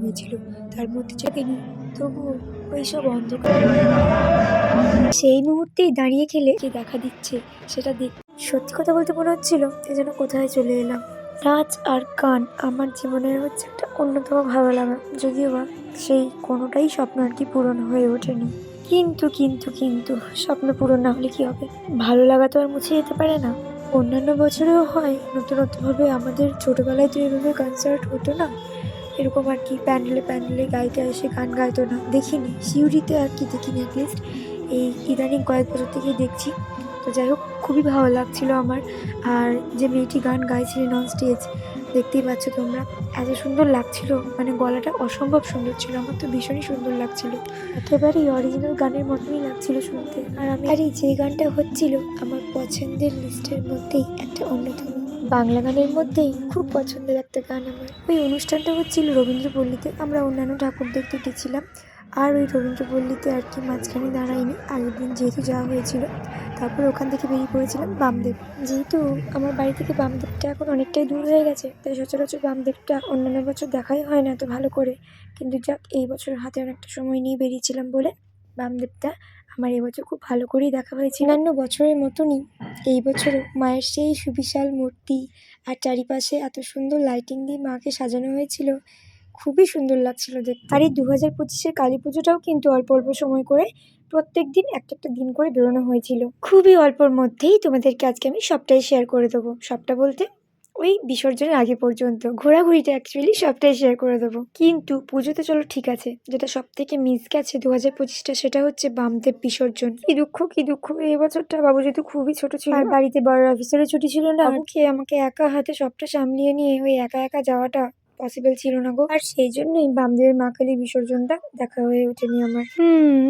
হয়েছিল, তার মধ্যে চাপিনি, তবুও ওইসব অন্ধকার সেই মুহূর্তেই দাঁড়িয়ে খেলে কি দেখা দিচ্ছে সেটা দেখ। সত্যি কথা বলতে মনে হচ্ছিল যেন কোথায় চলে এলাম। নাচ আর গান আমার জীবনের হচ্ছে একটা অন্যতম ভালো লাগা, যদিও বা সেই কোনোটাই স্বপ্ন আর কি পূরণ হয়ে ওঠেনি। কিন্তু কিন্তু কিন্তু স্বপ্ন পূরণ না হলে কি হবে, ভালো লাগা তো আর মুছে যেতে পারে না। অন্যান্য বছরেও হয় নতুন নতুনভাবে, আমাদের ছোটবেলায় তো এভাবে কনসার্ট হতো না, এরকম আর কি প্যান্ডেলে প্যান্ডেলে গায়িকা এসে গান গাইতো না, দেখিনি সিউড়িতে আর কি দেখিনি, অ্যাটলিস্ট এই ইদানিং কয়েক বছর থেকেই দেখছি। তো যাই হোক, খুবই ভালো লাগছিল আমার। আর যে মেয়েটি গান গাইছিলেন অন স্টেজ, দেখতেই পাচ্ছ তোমরা, এত সুন্দর লাগছিল, মানে গলাটা অসম্ভব সুন্দর ছিল, আমার তো ভীষণই সুন্দর লাগছিল, একেবারেই অরিজিনাল গানের মতনই লাগছিল শুনতে। আর এই যে গানটা হচ্ছিল আমার পছন্দের লিস্টের মধ্যেই একটা অন্যতম, বাংলা গানের মধ্যেই খুব পছন্দের একটা গান আমার। ওই অনুষ্ঠানটা হচ্ছিল রবীন্দ্রপল্লীতে, আমরা অন্যান্য ঠাকুর দেখতে গেছিলাম, আর ওই রবীন্দ্রপল্লীতে আর কি মাঝখানে দাঁড়াইনি, আগের দিন যেহেতু যাওয়া হয়েছিল, তারপর ওখান থেকে বেরিয়ে পড়েছিলাম বামদেব। যেহেতু আমার বাড়ি থেকে বামদেবটা এখন অনেকটাই দূর হয়ে গেছে, তাই সচরাচর বামদেবটা অন্যান্য বছর দেখাই হয় না তো ভালো করে, কিন্তু যাক এই বছর হাতে অনেকটা সময় নিয়ে বেরিয়েছিলাম বলে বামদেবটা আমার এবছর খুব ভালো করেই দেখা হয়েছে। অন্যান্য বছরের মতনই এই বছরও মায়ের সেই সুবিশাল মূর্তি আর চারিপাশে এত সুন্দর লাইটিং দিয়ে মাকে সাজানো হয়েছিল, খুবই সুন্দর লাগছিল দেখতে। আর এই 2025-এর কালী পুজোটাও কিন্তু অল্প অল্প সময় করে প্রত্যেক দিন একটা একটা দিন করে বেরোনো হয়েছিল, খুবই অল্পর মধ্যেই তোমাদেরকে আজকে আমি সবটাই শেয়ার করে দেবো। সবটা বলতে ওই বিসর্জনের আগে পর্যন্ত ঘোরাঘুরিটা অ্যাকচুয়ালি সবটাই শেয়ার করে দেবো। কিন্তু পুজোতে চলো ঠিক আছে, যেটা সব থেকে মিস গেছে 2025টা, সেটা হচ্ছে বামদেব বিসর্জন। কি দুঃখ কি দুঃখ, এই বছরটা বাবু যেহেতু খুবই ছোট ছিল আর বাড়িতে বড় অফিসারের ছুটি ছিল না, বাবুকে আমাকে একা হাতে সবটা সামলিয়ে নিয়ে ওই একা একা যাওয়াটা পসিবল ছিল না গো। আর সেই জন্যই বামদেবের মা কালী বিসর্জনটা দেখা হয়ে ওঠেনি আমার।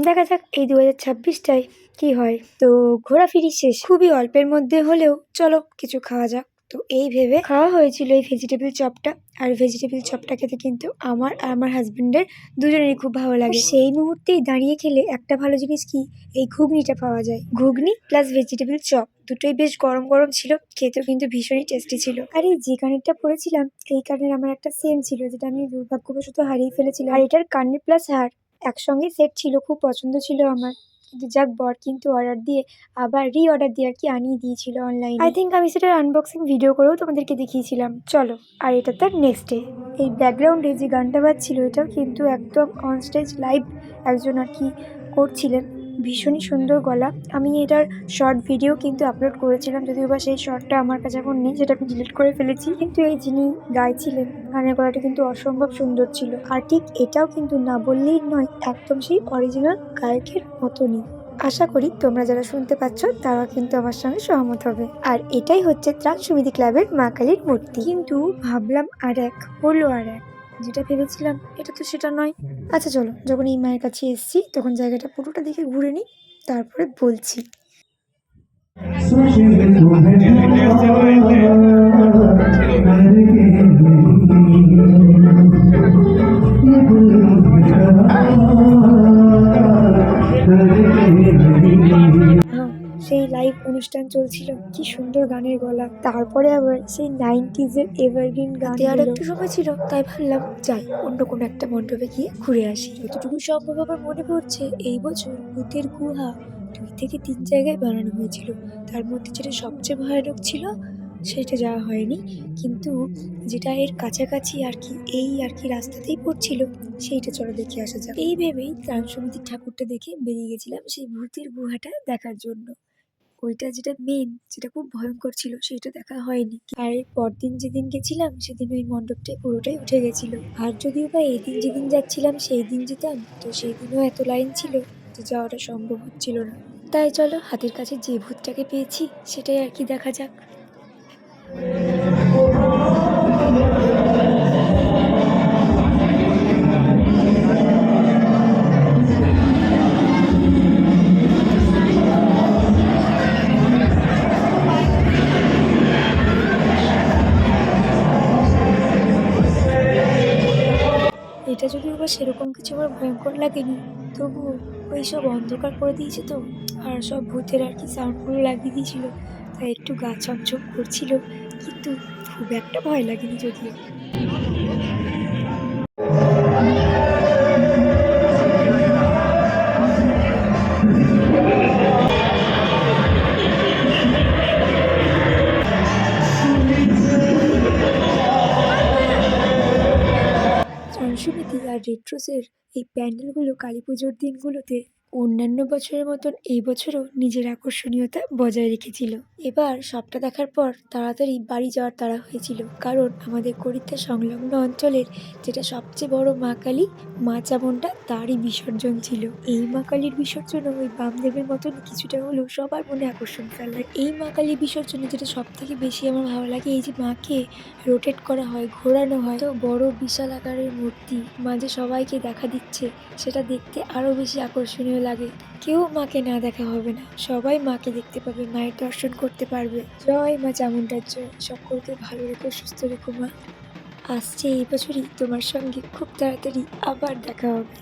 দেখা যাক এই 2026টায় কি হয়। তো ঘোরাফিরি শেষ, খুবই অল্পের মধ্যে হলেও চলো কিছু খাওয়া যাক। তো এই ভেবে খাওয়া হয়েছিল এই ভেজিটেবল চপটা, আর ভেজিটেবল চপটা খেতে কিন্তু আমার আর আমার হাজবেন্ডের দুজনেরই খুব ভালো লাগে। সেই মুহূর্তেই দাঁড়িয়ে খেলে একটা ভালো জিনিস কি, এই ঘুগনিটা পাওয়া যায়, ঘুগনি প্লাস ভেজিটেবল চপ দুটোই বেশ গরম গরম ছিল, খেতেও কিন্তু ভীষণই টেস্টি ছিল। আর এই যে কানেরটা পরেছিলাম, এই কানের আমার একটা সেম ছিল, যেটা আমি দুর্ভাগ্যবশত হারিয়ে ফেলেছিলাম, আর এটার কানের প্লাস হার একসঙ্গে সেট ছিল, খুব পছন্দ ছিল আমার। কিন্তু যাক, বর কিন্তু অর্ডার দিয়ে আবার অর্ডার দিয়ে আর কি আনিয়ে দিয়েছিল অনলাইনে। আই থিঙ্ক আমি সেটার আনবক্সিং ভিডিও করেও তোমাদেরকে দেখিয়েছিলাম। চলো, আর এটা তার নেক্সট ডে। এই ব্যাকগ্রাউন্ডে যে গানটা বাজছিল, এটাও কিন্তু একদম অন স্টেজ লাইভ একজন আর কি করছিলেন, ভীষণই সুন্দর গলা। আমি এটার শর্ট ভিডিও কিন্তু আপলোড করেছিলাম, যদিও বা সেই শর্টটা আমার কাছে এখন নেই, সেটা আমি ডিলিট করে ফেলেছি। কিন্তু এই যিনি গাইছিলেন, গানের গলাটা কিন্তু অসম্ভব সুন্দর ছিল। আর ঠিক এটাও কিন্তু না বললেই নয়, একদম সেই অরিজিনাল গায়কের মতনই। আশা করি তোমরা যারা শুনতে পাচ্ছ তারা কিন্তু আমার সঙ্গে সহমত হবে। আর এটাই হচ্ছে ত্রাণ সমিতি ক্লাবের মা কালীর মূর্তি। কিন্তু ভাবলাম আর এক হলো, আর এক যেটা ভেবেছিলাম এটা তো সেটা নয়। আচ্ছা চলো, যখন এই মায়ের কাছে এসেছি তখন জায়গাটা পুরোটা দেখে ঘুরে নিই, তারপরে বলছি। সেই লাইভ অনুষ্ঠান চলছিল, কি সুন্দর গানের গলা, তারপরে আবার সেই 90s-এর এভারগ্রিন গান। আর একটু সময় ছিল, তাই ভাবলাম যাই অন্য কোনো একটা মণ্ডপে গিয়ে ঘুরে আসি। যতটুকু সম্ভব আমার মনে পড়ছে, এই বছর ভূতের গুহা 2 থেকে 3 জায়গায় বানানো হয়েছিল, তার মধ্যে যেটা সবচেয়ে ভয়ানক ছিল সেটা যাওয়া হয়নি, কিন্তু যেটা এর কাছাকাছি আর কি, এই আর কি রাস্তাতেই পড়ছিল, সেইটা চলো দেখে আসা যাক। এই ভেবেই ত্রাণ সমিতির ঠাকুরটা দেখে বেরিয়ে গেছিলাম সেই ভূতের গুহাটা দেখার জন্য। ওইটা যেটা মেন, যেটা খুব ভয়ঙ্কর ছিল, সেটা দেখা হয়নি। আর এর পরদিন যেদিন গেছিলাম সেদিন ওই মণ্ডপটাই পুরোটাই উঠে গেছিল। আর যদিও বা এই দিন যেদিন যাচ্ছিলাম সেই দিন যেতাম, তো সেই দিনও এত লাইন ছিল যে যাওয়াটা সম্ভব হচ্ছিল না। তাই চলো, হাতের কাছে যে ভূতটাকে পেয়েছি সেটাই আর কি দেখা যাক। এটা যদিও বা সেরকম কিছু আমার ভয়ঙ্কর লাগেনি, তবুও ওই সব অন্ধকার করে দিয়েছে তো, আর সব ভূতের আর কি সাউন্ডগুলো লাগিয়ে দিয়েছিল, তাই একটু গা ছমছম করছিল। কিন্তু খুব একটা ভয় লাগেনি যদিও। সমিতি আর রেট্রোসের এই প্যান্ডেলগুলো কালী পুজোর দিনগুলোতে অন্যান্য বছরের মতন এই বছরও নিজের আকর্ষণীয়তা বজায় রেখেছিল। এবার সবটা দেখার পর তাড়াতাড়ি বাড়ি যাওয়ার তাড়া হয়েছিল, কারণ আমাদের করিত্তা সংলগ্ন অঞ্চলের যেটা সবচেয়ে বড় মা কালী, মা চামুণ্ডা, তারই বিসর্জন ছিল। এই মা কালীর বিসর্জন ওই বামদেবের মতন কিছুটা হলেও সবার মনে আকর্ষণ ফেলায়। এই মা কালীর বিসর্জনে যেটা সব থেকে বেশি আমার ভালো লাগে, এই যে মাকে রোটেট করা হয়, ঘোরানো হয়, তো বড় বিশাল আকারের মূর্তি মাঝে সবাইকে দেখা দিচ্ছে, সেটা দেখতে আরো বেশি আকর্ষণীয় লাগে। কেউ মাকে না দেখা হবে না, সবাই মাকে দেখতে পাবে, মায়ের দর্শন করতে পারবে। জয় মা চামুণ্ডার জয়। সকলকে ভালো রেখো, সুস্থ রেখো মা। আসছে এই বছরই তোমার সঙ্গে খুব তাড়াতাড়ি আবার দেখা হবে।